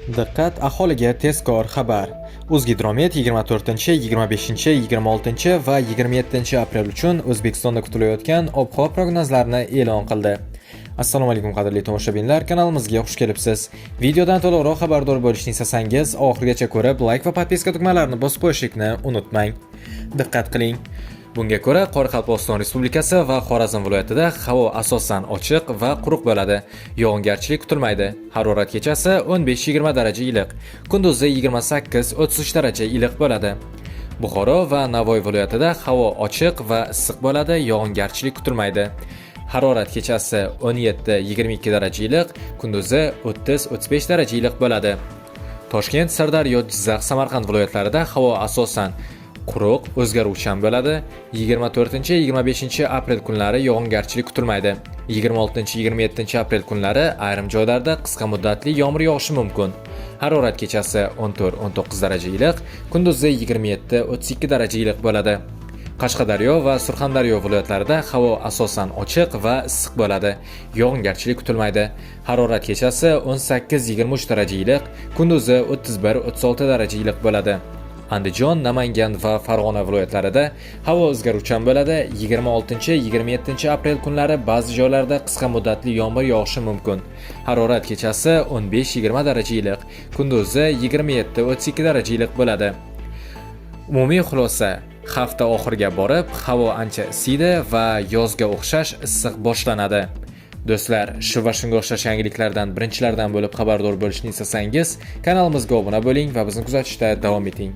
Diqqat, aholiga tezkor xabar. O'zgidromet 24, 25, 26 va 27 aprel uchun O'zbekistonda kutilayotgan ob-havo prognozlarini e'lon qildi. Assalomu alaykum qadrli tomoshabinlar, kanalimizga xush kelibsiz. Videodan to'liqroq xabardor bo'lishni istasangiz, oxirigacha ko'rib, like va podpiska tugmalarini bosib qo'yishni unutmang. Diqqat qiling. Bunga ko'ra, Qoraqalpog'iston Respublikasi va Xorazm viloyatida havo asosan ochiq va quruq bo'ladi. Yog'ingarchilik kutilmaydi. Harorat kechasi 15-20 daraja iliq, kunduzi 28-33 daraja iliq bo'ladi. Buxoro va Navoiy viloyatida havo ochiq va issiq bo'ladi, yog'ingarchilik kutilmaydi. Harorat kechasi 17-22 daraja iliq, kunduzi 30-35 daraja iliq bo'ladi. Toshkent, Sirdaryo, Jizzax, Samarqand viloyatlarida havo asosan quruq, o'zgaruvchan bo'ladi. 24-25 aprel kunlari yog'ingarchilik kutilmaydi. 26-27 aprel kunlari ayrim joylarda qisqa muddatli yomg'ir yog'ishi mumkin. Harorat kechasi 14-19 daraja iliq, kunduzi 27-32 daraja iliq bo'ladi. Qashqadaryo va Surxondaryo viloyatlarida havo asosan ochiq va issiq bo'ladi. Yog'ingarchilik kutilmaydi. Harorat kechasi 18-23 daraja iliq, kunduzi 31-36 daraja iliq bo'ladi. Andijon, Namangan va Farg'ona viloyatlarida havo o'zgaruvchan bo'ladi. 26-27 aprel kunlari ba'zi joylarda qisqa muddatli yomg'ir yog'ishi mumkin. Harorat kechasi 15-20 daraja iliq, kunduzi 27-32 daraja iliq bo'ladi. Umumiy xulosa: hafta oxiriga borib havo ancha isiydi va yozga o'xshash issiq boshlanadi. Do'stlar, shu va shunga o'xshash yangiliklardan birinchilardan bo'lib xabardor bo'lishni istasangiz, kanalimizga obuna bo'ling va bizni kuzatishda davom eting.